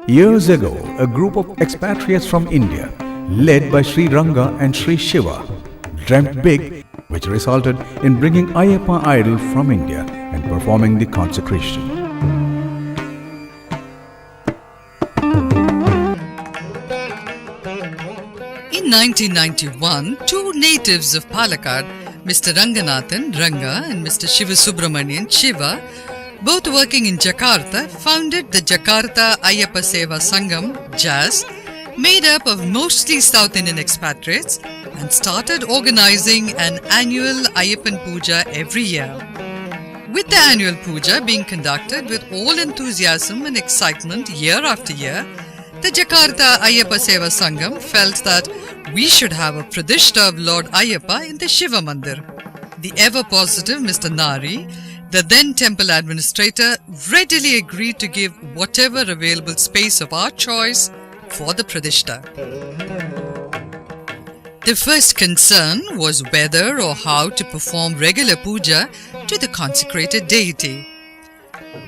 Years ago, a group of expatriates from India, led by Sri Ranga and Sri Shiva, dreamt big, which resulted in bringing Ayyappa idol from India and performing the consecration. In 1991, two natives of Palakkad, Mr. Ranganathan Ranga and Mr. Shiva Subramanian Shiva, both working in Jakarta, founded the Jakarta Ayyappa Seva Sangam, JAS, made up of mostly South Indian expatriates, and started organizing an annual Ayyappan Puja every year. With the annual puja being conducted with all enthusiasm and excitement year after year, the Jakarta Ayyappa Seva Sangam felt that we should have a Pradishta of Lord Ayyappa in the Shiva Mandir. The ever-positive Mr. Nari, the then temple administrator, readily agreed to give whatever available space of our choice for the Pradishta. The first concern was whether or how to perform regular puja to the consecrated deity.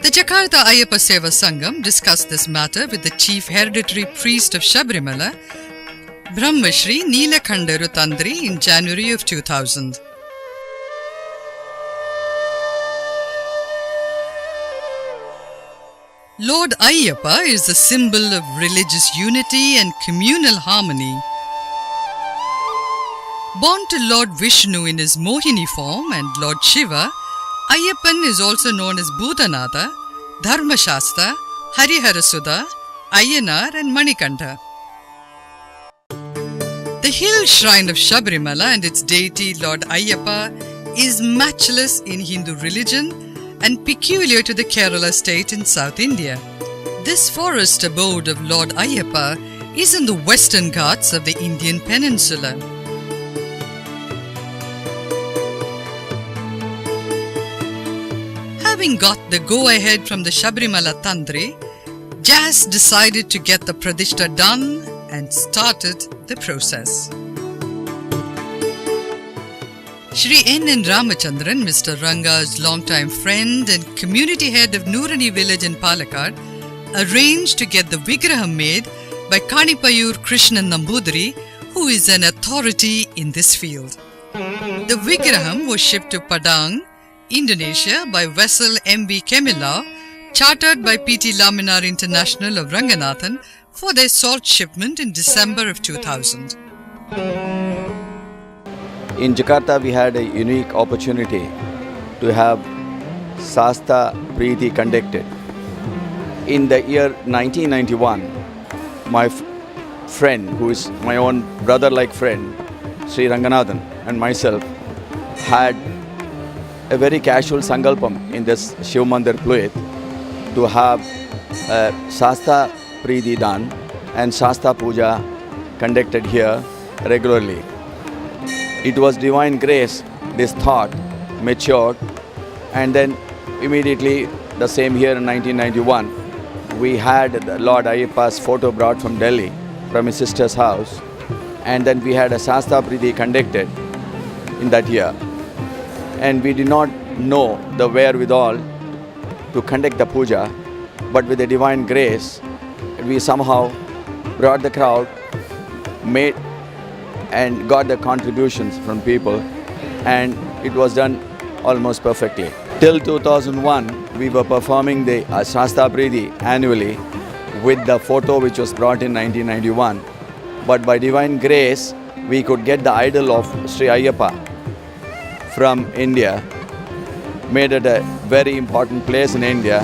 The Jakarta Ayyappa Seva Sangam discussed this matter with the chief hereditary priest of Sabrimala, Brahmashri Neelakhandaru Tandri, in January of 2000. Lord Ayyappa is the symbol of religious unity and communal harmony. Born to Lord Vishnu in his Mohini form and Lord Shiva, Ayyappan is also known as Bhutanatha, Dharmashastra, Hariharasudha, Ayyanar and Manikantha. The hill shrine of Sabrimala and its deity Lord Ayyappa is matchless in Hindu religion and peculiar to the Kerala state in South India. This forest abode of Lord Ayyappa is in the western Ghats of the Indian peninsula. Having got the go-ahead from the Sabrimala Tandri, JAS decided to get the Pradishta done and started the process. Shri N. Ramachandran, Mr. Ranga's longtime friend and community head of Nurani village in Palakkad, arranged to get the Vigraham made by Kanipayur Krishnan Nambudiri, who is an authority in this field. The Vigraham was shipped to Padang, Indonesia by vessel MV Kemila, chartered by PT Laminar International of Ranganathan for their salt shipment in December of 2000. In Jakarta, we had a unique opportunity to have Sasta Preeti conducted. In the year 1991, my friend, who is my own brother-like friend, Sri Ranganathan, and myself had a very casual sankalpam in this Shiv Mandir Pluit to have Shasta Preeti done and Shasta Puja conducted here regularly. It was divine grace, this thought matured, and then immediately the same year in 1991, we had Lord Ayyappa's photo brought from Delhi, from his sister's house, and then we had a Shasta Preeti conducted in that year. And we did not know the wherewithal to conduct the puja, but with the divine grace, we somehow brought the crowd, made and got the contributions from people, and it was done almost perfectly. Till 2001, we were performing the Shasta Preeti annually with the photo which was brought in 1991. But by divine grace, we could get the idol of Sri Ayyappa from India, made it a very important place in India,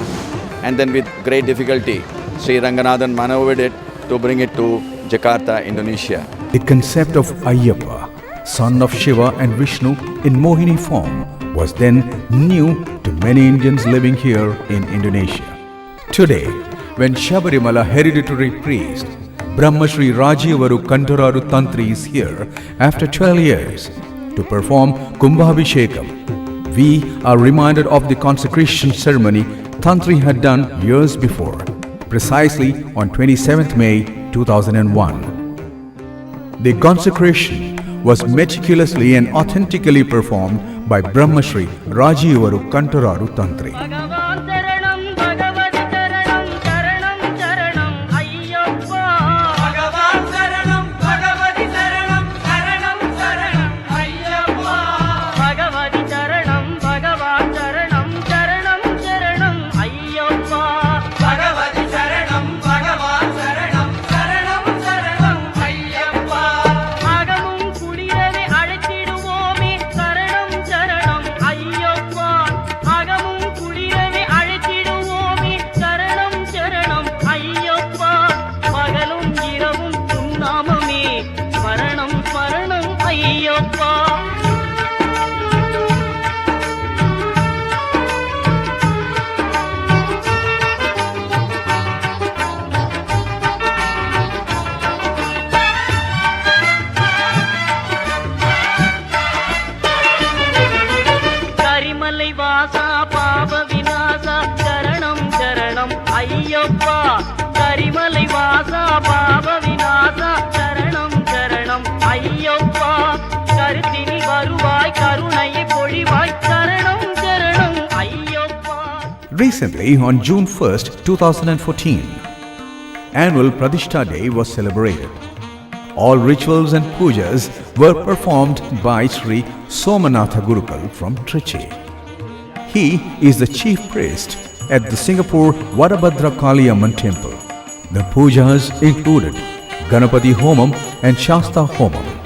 and then with great difficulty, Sri Ranganathan maneuvered it to bring it to Jakarta, Indonesia. The concept of Ayyappa, son of Shiva and Vishnu in Mohini form, was then new to many Indians living here in Indonesia. Today, when Sabrimala hereditary priest Brahmashri Rajiyavaru Kantararu Tantri is here after 12 years to perform Kumbhabhishekam, we are reminded of the consecration ceremony Tantri had done years before, precisely on 27th May 2001. The consecration was meticulously and authentically performed by Brahmashri Rajiyavaru Kantararu Tantri. Recently, on June 1st, 2014, annual Pradishta Day was celebrated. All rituals and pujas were performed by Sri Somanatha Gurukul from Trichy. He is the chief priest at the Singapore Vadabhadra Kaliamman temple. The pujas included Ganapati Homam and Shasta Homam.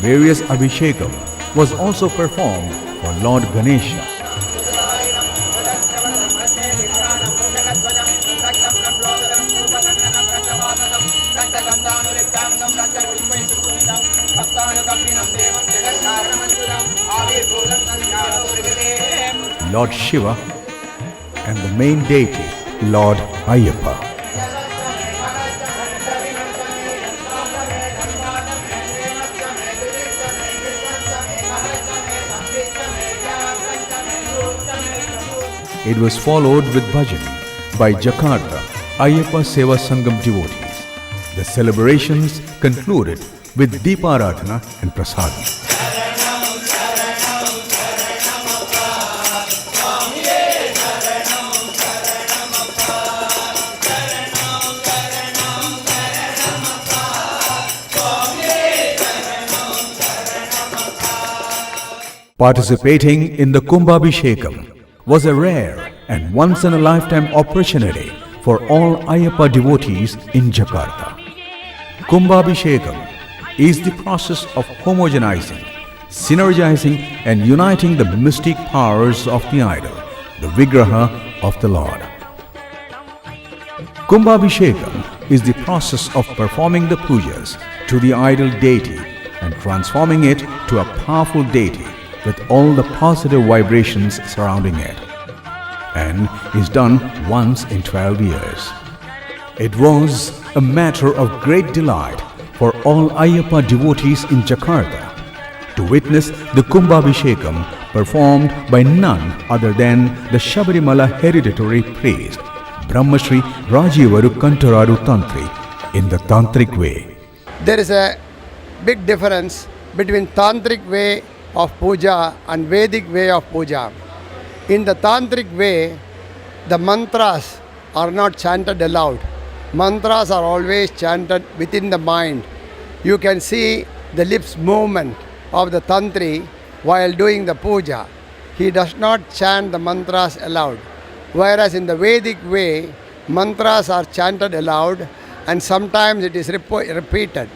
Various Abhishekam was also performed for Lord Ganesha. Lord Shiva and the main deity, Lord Ayyappa. It was followed with bhajan by Jakarta Ayyappa Seva Sangam devotees. The celebrations concluded with Deeparadhana and Prasadam. Participating in the Kumbhabhishekam was a rare and once-in-a-lifetime opportunity for all Ayyappa devotees in Jakarta. Kumbhabhishekam is the process of homogenizing, synergizing and uniting the mystic powers of the idol, the Vigraha of the Lord. Kumbhabhishekam is the process of performing the pujas to the idol deity and transforming it to a powerful deity with all the positive vibrations surrounding it, and is done once in 12 years. It was a matter of great delight for all Ayyappa devotees in Jakarta to witness the Kumbhabhishekam performed by none other than the Shabarimala hereditary priest, Brahmashri Rajivaru Kantaradu Tantri, in the Tantric way. There is a big difference between Tantric way of puja and Vedic way of puja. In the Tantric way, the mantras are not chanted aloud. Mantras are always chanted within the mind. You can see the lips movement of the Tantri while doing the puja. He does not chant the mantras aloud. Whereas in the Vedic way, mantras are chanted aloud and sometimes it is repeated.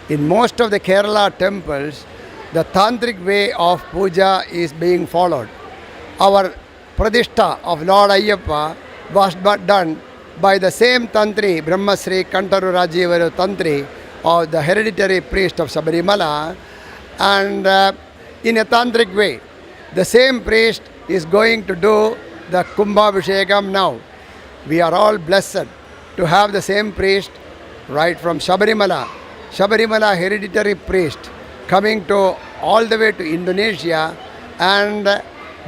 In most of the Kerala temples, the Tantric way of puja is being followed. Our Pradishta of Lord Ayyappa was done by the same Tantri, Brahmasri Kantaru Rajivaru Tantri, or the hereditary priest of Sabarimala, and in a Tantric way. The same priest is going to do the Kumbhabhishekam now. We are all blessed to have the same priest right from Sabarimala hereditary priest, coming to all the way to Indonesia and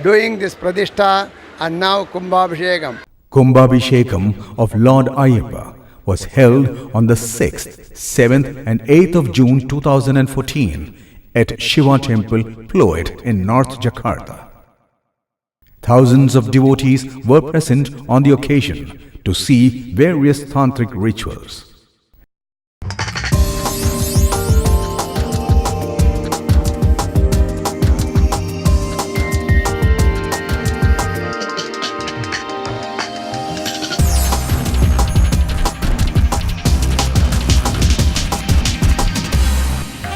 doing this Pradishta and now Kumbhabhishekam. Kumbhabhishekam of Lord Ayyappa was held on the 6th, 7th and 8th of June 2014 at Shiva Temple, Pluit in North Jakarta. Thousands of devotees were present on the occasion to see various tantric rituals.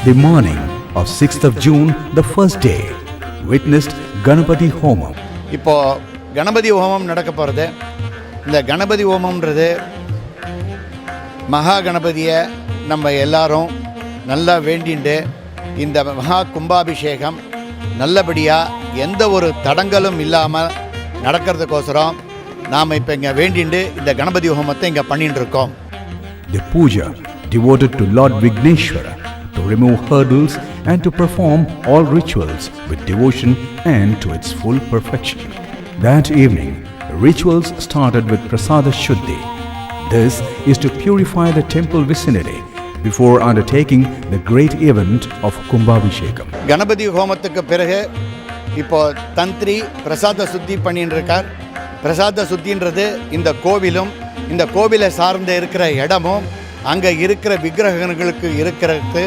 The morning of 6th of June, the first day, witnessed Ganapati Homam. இப்போ கணபதி ஹோமம் நடக்க போகிறது. இந்த கணபதி ஹோமம்ன்றது மகா கணபதியை நம்ம எல்லாரும் நல்லா வேண்டிண்டு இந்த மகா கும்பாபிஷேகம் நல்லபடியாக எந்த ஒரு தடங்களும் இல்லாமல் நடக்கிறதுக்கோசரம் நாம் இப்போ இங்கே வேண்டிண்டு இந்த கணபதி ஹோமத்தை இங்கே பண்ணிட்டு இருக்கோம். The puja devoted to Lord Vigneshwara to remove hurdles and to perform all rituals with devotion and to its full perfection. That evening, rituals started with Prasada Shuddhi. This is to purify the temple vicinity before undertaking the great event of Kumbhabhishekam. Ganapathi ஹோமத்துக்கு பிறகு இப்போ தந்திரி பிரசாத சுத்தி பண்ணின்னு இருக்கார். பிரசாத சுத்தின்றது இந்த கோவிலும் இந்த கோவிலை சார்ந்த இருக்கிற இடமும் அங்கே இருக்கிற விக்கிரகங்களுக்கு இருக்கிறது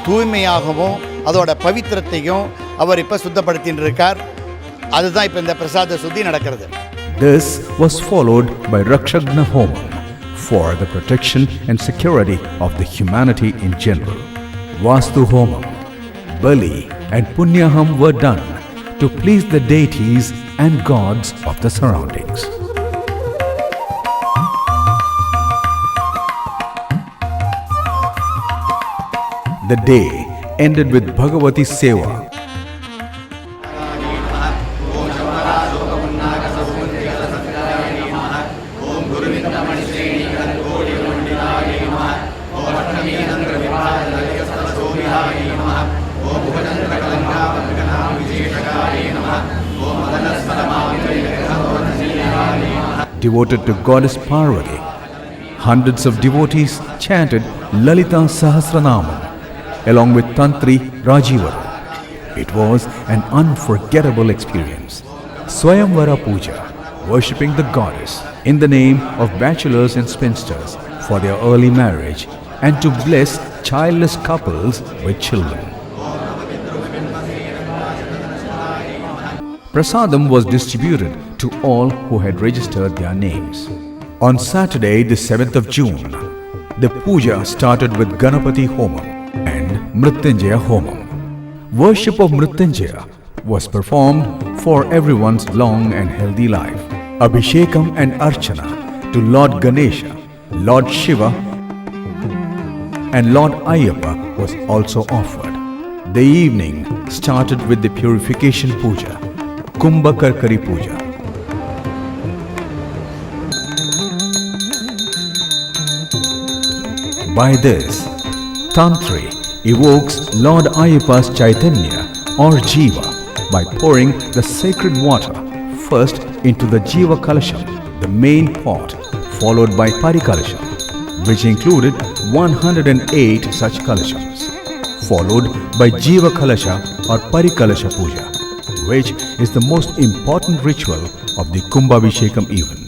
தூய்மையாகவும் அதோட பவித்திரத்தையும் அவர் இப்போ சுத்தப்படுத்தின்னு இருக்கார். அதுதான் இப்போ இந்த பிரசாத சுத்தி நடக்கிறது. This was followed by Rakshagna Homam for the protection and security of the humanity in general. Vastu Homam, Bali and Punyaham were done to please the deities and gods of the surroundings. The day ended with Bhagavati Seva. Devoted to Goddess Parvati, hundreds of devotees chanted Lalita Sahasranamam along with Tantri Rajivaru. It was an unforgettable experience. Swayamvara Puja, worshipping the goddess in the name of bachelors and spinsters for their early marriage and to bless childless couples with children. Prasadam was distributed to all who had registered their names. On Saturday, the 7th of June, the puja started with Ganapati Homam and Mrityunjaya Homam. Worship of Mrityunjaya was performed for everyone's long and healthy life. Abhishekam and Archana to Lord Ganesha, Lord Shiva and Lord Ayyappa was also offered. The evening started with the purification puja, Kumbhakarkari Puja. By this, Tantri evokes Lord Ayyappa's Chaitanya or Jiva by pouring the sacred water first into the Jiva Kalasham, the main pot, followed by Parikalasham, which included 108 such kalashams, followed by Jiva Kalasha or Parikalasha Puja, which is the most important ritual of the Kumbhabhishekam event.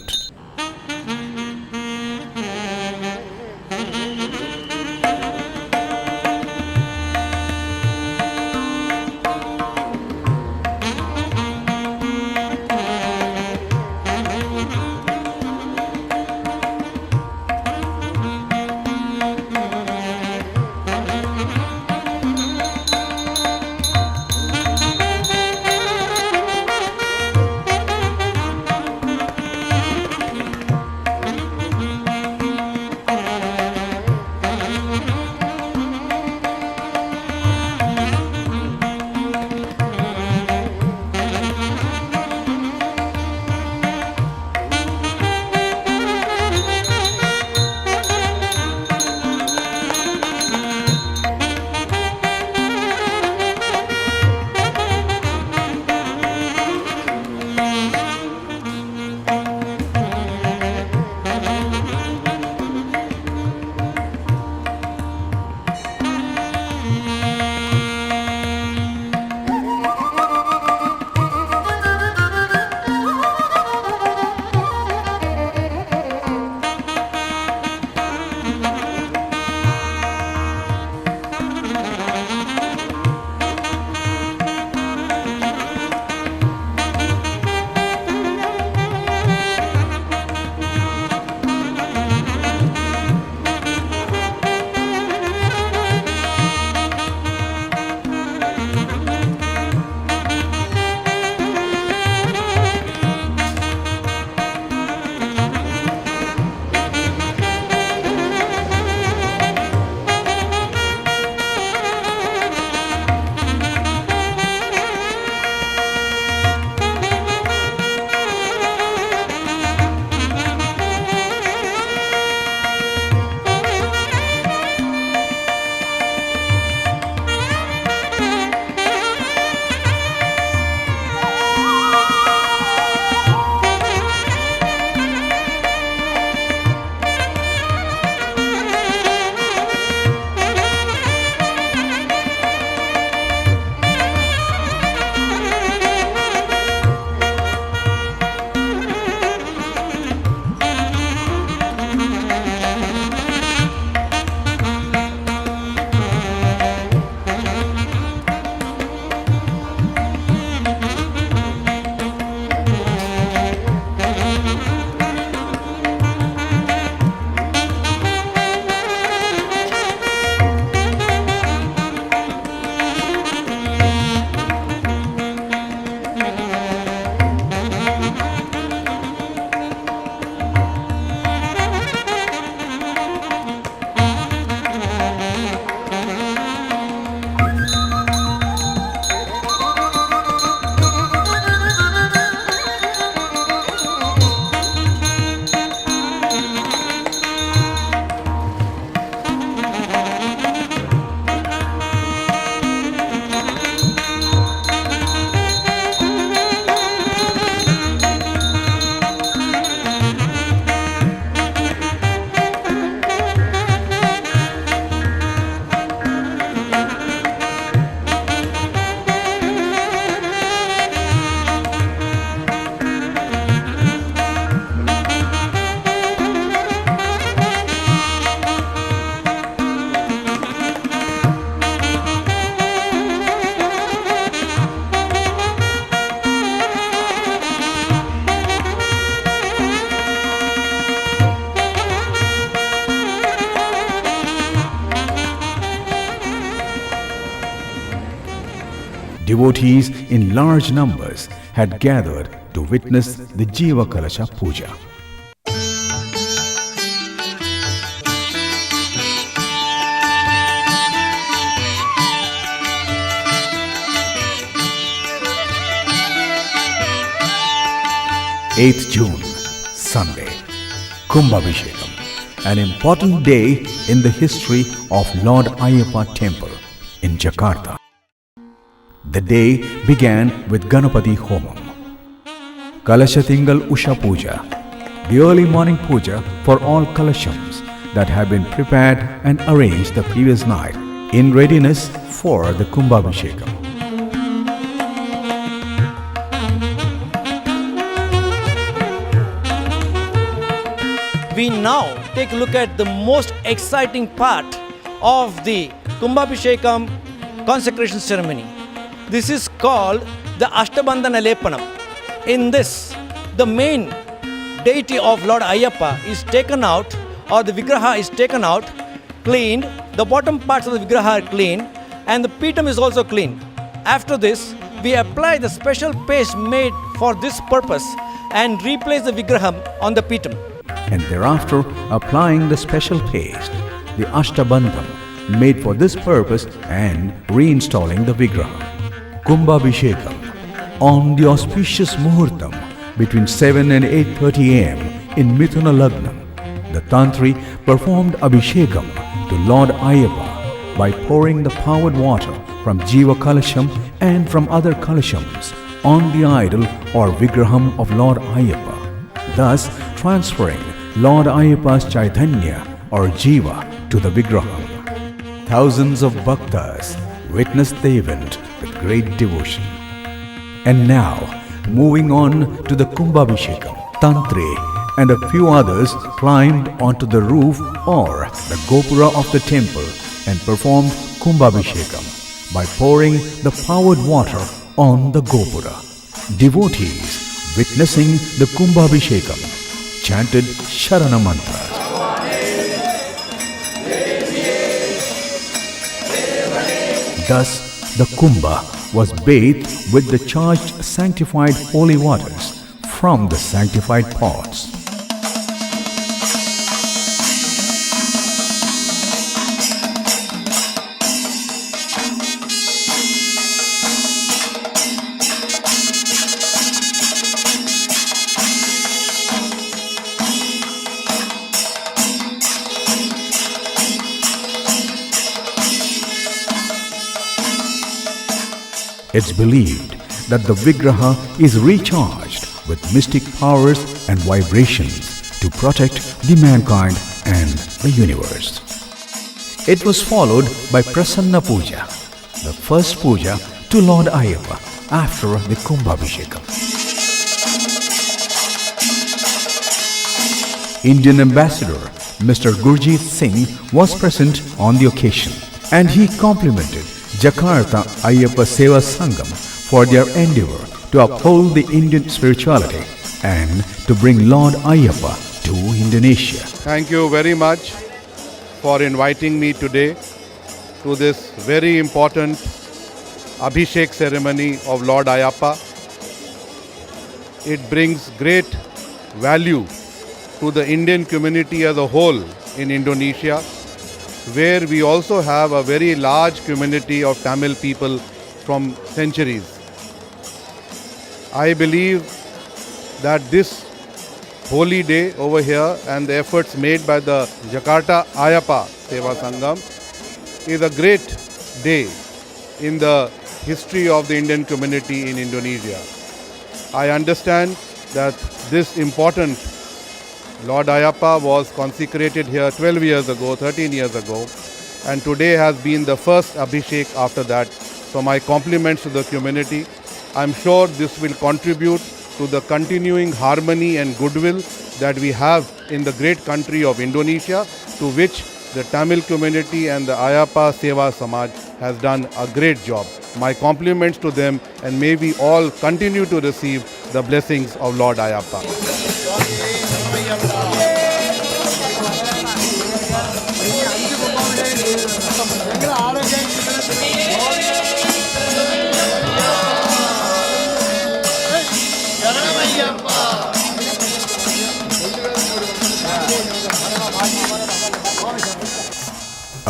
devotees in large numbers had gathered to witness the Jiva Kalasha Puja. June 8th, Sunday, Kumbhabhishekam, an important day in the history of Lord Ayyappa Temple in Jakarta. The day began with Ganapati Homam, Kalashatingal Usha Puja, the early morning puja for all Kalashams that have been prepared and arranged the previous night in readiness for the Kumbhabhishekam. We now take a look at the most exciting part of the Kumbhabhishekam consecration ceremony. This is called the Ashtabandhana Lepanam. In this, the main deity of Lord Ayyappa is taken out, or the Vigraha is taken out, cleaned, the bottom parts of the Vigraha are cleaned, and the Peetham is also cleaned. After this, we apply the special paste made for this purpose and replace the Vigraham on the Peetham. And thereafter applying the special paste, the Ashtabandham, made for this purpose and reinstalling the Vigraha. Kumbhabhishekam on the auspicious Muhurtam between 7 and 8:30 am in Mithuna Lagnam, the Tantri performed Abhishekam to Lord Ayyappa by pouring the poured water from Jiva Kalasham and from other Kalashams on the idol or Vigraham of Lord Ayyappa, thus transferring Lord Ayyappa's Chaitanya or Jiva to the Vigraham. Thousands of bhaktas witnessed the event with great devotion. And now, moving on to the Kumbhabhishekam, Tantri and a few others climbed onto the roof or the Gopura of the temple and performed Kumbhabhishekam by pouring the poured water on the Gopura. Devotees witnessing the Kumbhabhishekam chanted Sharana mantras. Thus, the Kumbha was bathed with the charged sanctified holy waters from the sanctified pots. It's believed that the Vigraha is recharged with mystic powers and vibrations to protect the mankind and the universe. It was followed by Prasanna Puja, the first puja to Lord Ayyappa after the Kumbhabhishekam. Indian Ambassador Mr. Gurjeet Singh was present on the occasion, and he complimented Jakarta Ayyappa Seva Sangam for their endeavor to uphold the Indian spirituality and to bring Lord Ayyappa to Indonesia. Thank you very much for inviting me today to this very important Abhishek ceremony of Lord Ayyappa. It brings great value to the Indian community as a whole in Indonesia, where we also have a very large community of Tamil people from centuries. I believe that this holy day over here and the efforts made by the Jakarta Ayyappa Seva Sangam is a great day in the history of the Indian community in Indonesia. I understand that this important Lord Ayyappa was consecrated here 12 years ago, 13 years ago, and today has been the first Abhishek after that. So my compliments to the community. I'm sure this will contribute to the continuing harmony and goodwill that we have in the great country of Indonesia, to which the Tamil community and the Ayyappa Seva Samaj has done a great job. My compliments to them, and may we all continue to receive the blessings of Lord Ayyappa.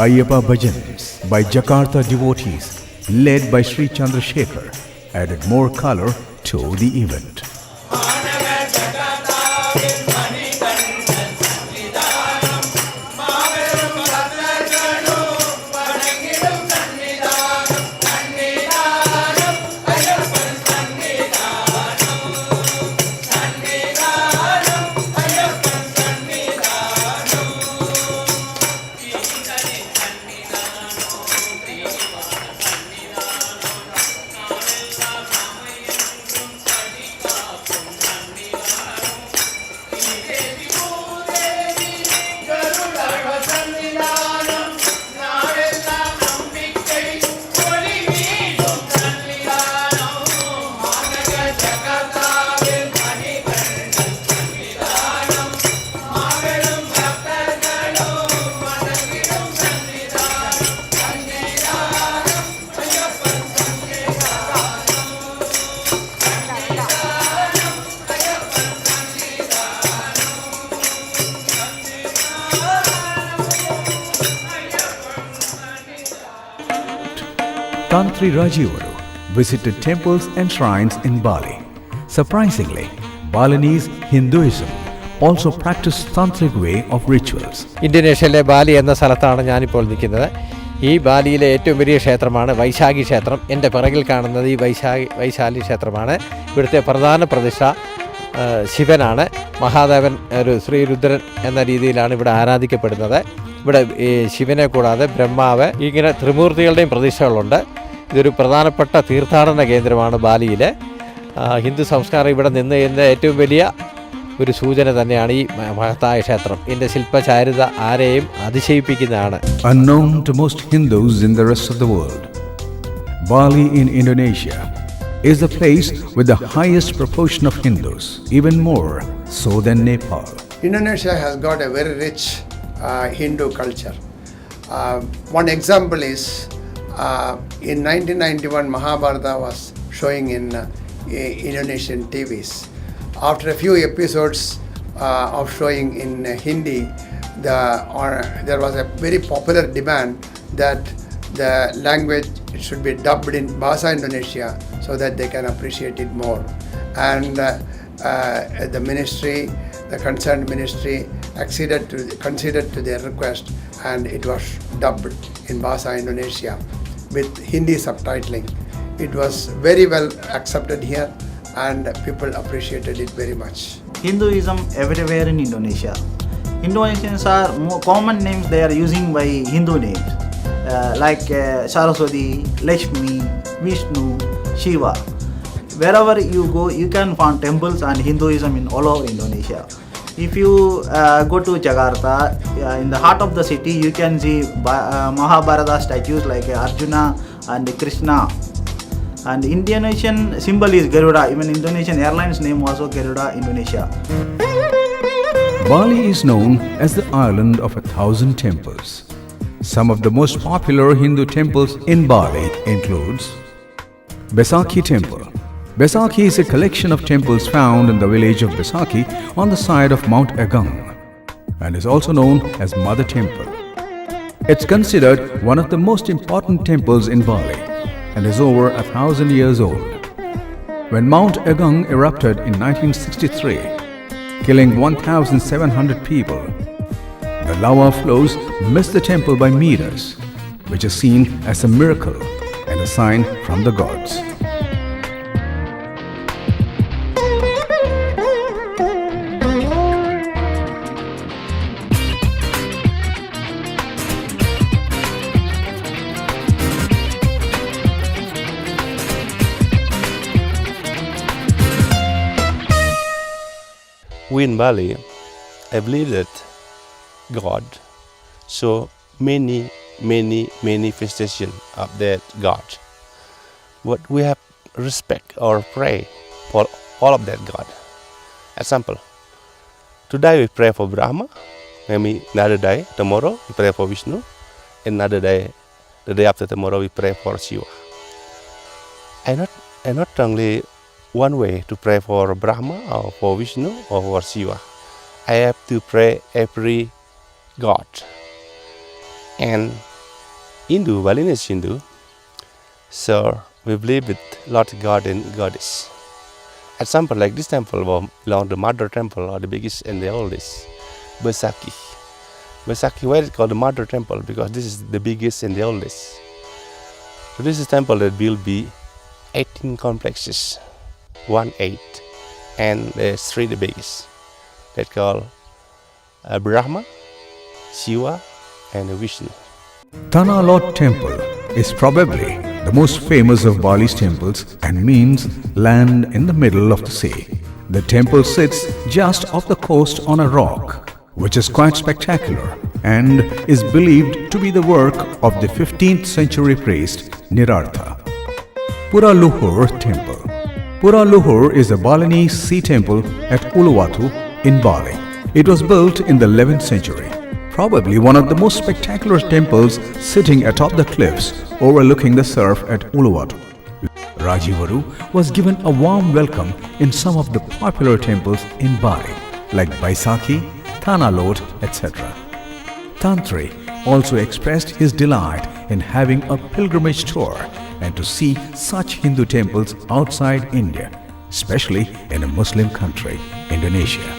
Ayyappa Bhajans by Jakarta devotees led by Sri Chandrasekhar added more color to the event. Tantri Rajivaru visited temples and shrines in Bali. Surprisingly, Balinese Hinduism also practiced tantric way of rituals. ഇന്തോനേഷ്യയിലെ Bali എന്ന സ്ഥലത്താണ് ഞാനിപ്പോൾ നിൽക്കുന്നത്. ഈ ബാലിയിലെ ഏറ്റവും വലിയ ക്ഷേത്രമാണ് വൈശാഖി ക്ഷേത്രം. എൻ്റെ പിറകിൽ കാണുന്നത് ഈ വൈശാലി ക്ഷേത്രമാണ്. ഇവിടുത്തെ പ്രധാന പ്രതിഷ്ഠ ശിവനാണ്. മഹാദേവൻ ഒരു ശ്രീരുദ്രൻ എന്ന രീതിയിലാണ് ഇവിടെ ആരാധിക്കപ്പെടുന്നത്. ഇവിടെ ഈ ശിവനെ കൂടാതെ ബ്രഹ്മാവ് ഇങ്ങനെ ത്രിമൂർത്തികളുടെയും പ്രതിഷ്ഠകളുണ്ട്. ഇതൊരു പ്രധാനപ്പെട്ട തീർത്ഥാടന കേന്ദ്രമാണ് ബാലിയിലെ. ഹിന്ദു സംസ്കാരം ഇവിടെ നിന്ന് എന്ന ഏറ്റവും വലിയ ഒരു സൂചന തന്നെയാണ് ഈ മഹത്തായ ക്ഷേത്രം. ഇതിൻ്റെ ശില്പചാരുത ആരെയും അതിശയിപ്പിക്കുന്നതാണ്. Unknown to most Hindus in the rest of the world, Bali in Indonesia is the place with the highest proportion of Hindus, even more so than Nepal. Indonesia has got a very rich Hindu culture. One example is in 1991 Mahabharata was showing in Indonesian TVs. After a few episodes of showing in Hindi, there was a very popular demand that the language should be dubbed in Bahasa Indonesia so that they can appreciate it more. And the ministry, the concerned ministry, conceded to their request, and it was dubbed in Bahasa Indonesia with Hindi subtitling. It was very well accepted here, and people appreciated it very much. Hinduism everywhere in Indonesia. Indonesians are more common names they are using by Hindu names like Saraswati, Lakshmi, Vishnu, Shiva. Wherever you go, you can find temples and Hinduism in all over Indonesia. If you go to Jakarta, in the heart of the city, you can see Mahabharata statues like Arjuna and Krishna. And Indonesian symbol is Garuda. Even Indonesian airlines name also Garuda Indonesia. Bali is known as the island of 1,000 temples. Some of the most popular Hindu temples in Bali includes Besakhi Temple. Besakhi is a collection of temples found in the village of Besakhi on the side of Mount Agung and is also known as Mother Temple. It's considered one of the most important temples in Bali and is over 1,000 years old. When Mount Agung erupted in 1963, killing 1,700 people, the lava flows missed the temple by meters, which is seen as a miracle and a sign from the gods. We in Bali, I believe that God show many manifestation of that God. But we have respect or pray for all of that God. Example, today we pray for Brahma, maybe another day, tomorrow we pray for Vishnu, another day, the day after tomorrow we pray for Shiva. I not only one way to pray for Brahma or for Vishnu or for Shiva. I have to pray every god. And Hindu, Balinese Hindu, so we believe with Lord God and Goddess. Example like this temple belong to Mother Temple or the biggest and the oldest, Besaki. Besaki, why is it called the Mother Temple? Because this is the biggest and the oldest. So this is a temple that will be 18 complexes, 1/8, and there's 3 the biggest. That called Brahma, Shiva, and Vishnu. Tanah Lot Temple is probably the most famous of Bali's temples and means land in the middle of the sea. The temple sits just off the coast on a rock, which is quite spectacular and is believed to be the work of the 15th century priest Nirartha. Pura Luhur Temple. Pura Luhur is a Balinese sea temple at Uluwatu in Bali. It was built in the 11th century. Probably one of the most spectacular temples sitting atop the cliffs overlooking the surf at Uluwatu. Rajivaru was given a warm welcome in some of the popular temples in Bali like Baisakhi, Tanah Lot, etc. Tantri also expressed his delight in having a pilgrimage tour and to see such Hindu temples outside India, especially in a Muslim country, Indonesia.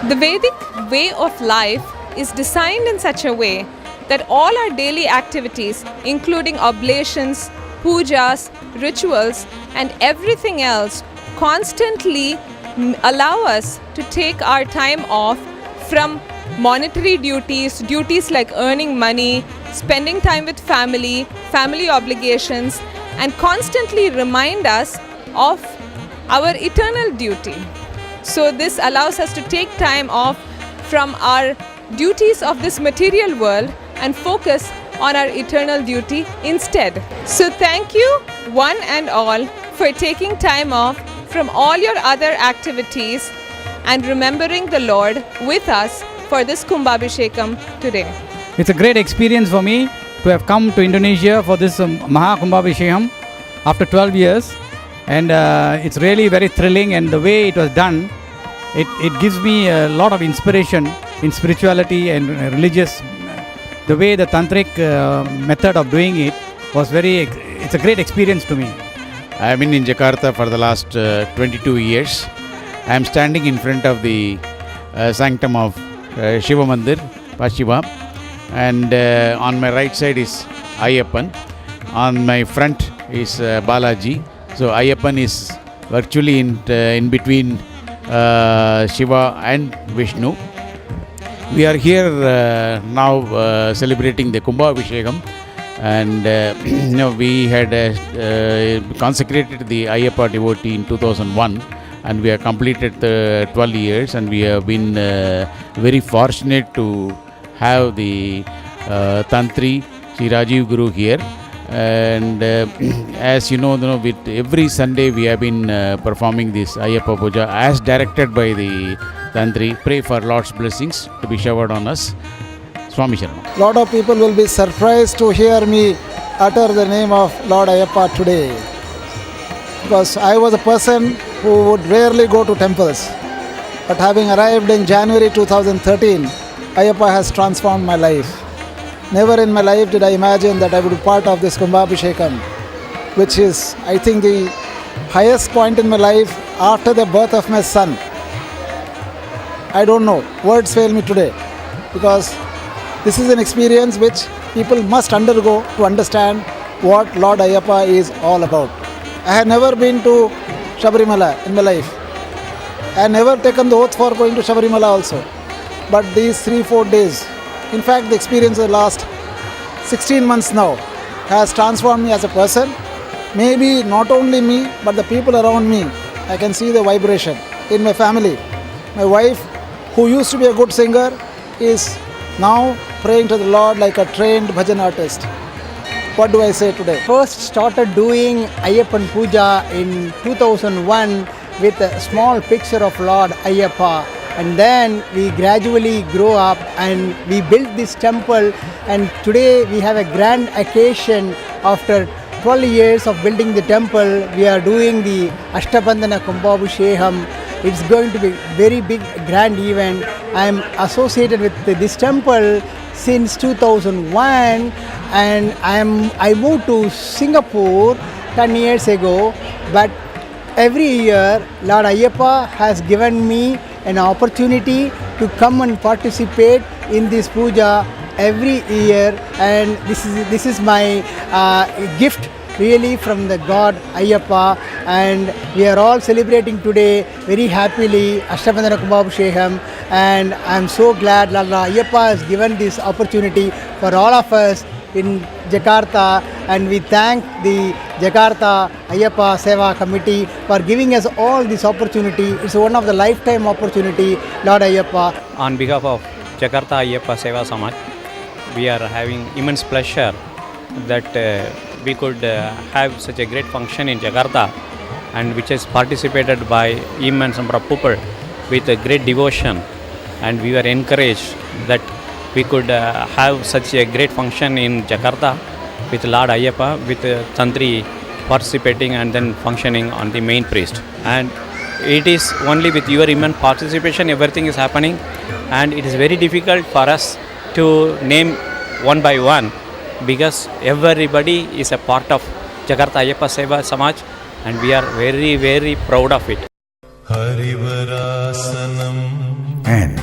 The Vedic way of life is designed in such a way that all our daily activities, including oblations, pujas, rituals, and everything else, constantly allow us to take our time off from monetary duties, duties like earning money, spending time with family, family obligations, and constantly remind us of our eternal duty. So this allows us to take time off from our duties of this material world and focus on our eternal duty instead. So thank you one and all for taking time off from all your other activities and remembering the Lord with us for this Kumbhabhishekam today. It's a great experience for me to have come to Indonesia for this Maha Kumbhabhishekam after 12 years, and it's really very thrilling, and the way it was done, it gives me a lot of inspiration in spirituality and religious. The way the tantric method of doing it was it's a great experience to me. I have been in Jakarta for the last 22 years. I am standing in front of the sanctum of Shiva Mandir, Pashiva, and on my right side is Ayyappan. On my front is Balaji. So Ayyappan is virtually in between Shiva and Vishnu. We are here now celebrating the Kumbhabhishekam, and we had consecrated the Ayyappa devotee in 2001, and we have completed the 12 years, and we have been very fortunate to have the Tantri Sri Rajiv Guru here. And as you know, with every Sunday we have been performing this Ayyappa Puja as directed by the Tantri. Pray for Lord's blessings to be showered on us. Swami Sharma. Lot of people will be surprised to hear me utter the name of Lord Ayyappa today, because I was a person who would rarely go to temples, but having arrived in January 2013, Ayyappa has transformed my life. Never in my life did I imagine that I would be part of this Kumbhabhishekam, which is, I think, the highest point in my life after the birth of my son. I don't know, words fail me today, because this is an experience which people must undergo to understand what Lord Ayyappa is all about. I had never been to Shabarimala in my life. I had never taken the oath for going to Shabarimala also. But these 3-4 days, in fact the experience of the last 16 months now, has transformed me as a person. Maybe not only me, but the people around me. I can see the vibration in my family. My wife, who used to be a good singer, is now praying to the Lord like a trained bhajan artist. What do I say today? First started doing Ayyappan Puja in 2001 with a small picture of Lord Ayyappa, and then we gradually grow up and we built this temple, and today we have a grand occasion after 12 years of building the temple, we are doing the Ashtabandhana Kumbhabhishekam. It's going to be very big, grand event. I am associated with this temple since 2001, and I moved to Singapore 10 years ago. But every year, Lord Ayyappa has given me an opportunity to come and participate in this puja every year, and this is my gift really from the God Ayyappa, and we are all celebrating today very happily Ashtabandhana Kumbhabhishekam, and I am so glad Lord Ayyappa has given this opportunity for all of us in Jakarta, and we thank the Jakarta Ayyappa Seva Committee for giving us all this opportunity. It's one of the lifetime opportunity, Lord Ayyappa. On behalf of Jakarta Ayyappa Seva Samaj, we are having immense pleasure that we could have such a great function in Jakarta, and which is participated by immense number of people with a great devotion, and we were encouraged that we could have such a great function in Jakarta with Lord Ayyappa, with Tantri participating and then functioning on the main priest. And it is only with your immense participation everything is happening, and it is very difficult for us to name one by one, because everybody is a part of Jakarta Ayyappa Seva Samaj, and we are very, very proud of it. And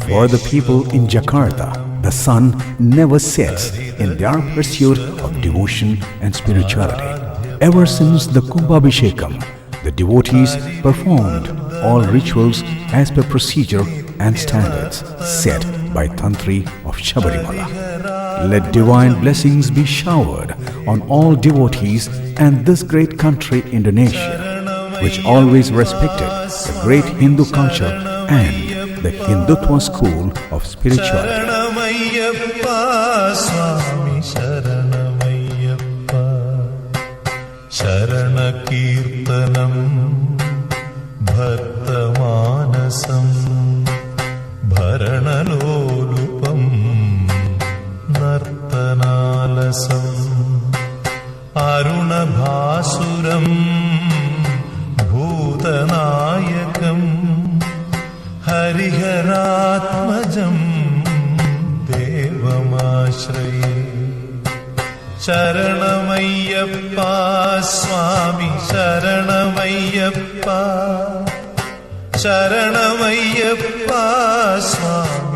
for the people in Jakarta, the sun never sets in their pursuit of devotion and spirituality. Ever since the Kumbhabhishekam, the devotees performed all rituals as per procedure and standards set by Tantri of Shabarimala. Let divine blessings be showered on all devotees and this great country Indonesia, which always respected the great Hindu culture and the Hindutva school of spirituality. अरुणभासुरं भूतनायकं हरिहरात्मजं देवमाश्रये शरणमय्यप्पा स्वामी शरणमय्यप्पा शरणमय्यप्पा स्वामी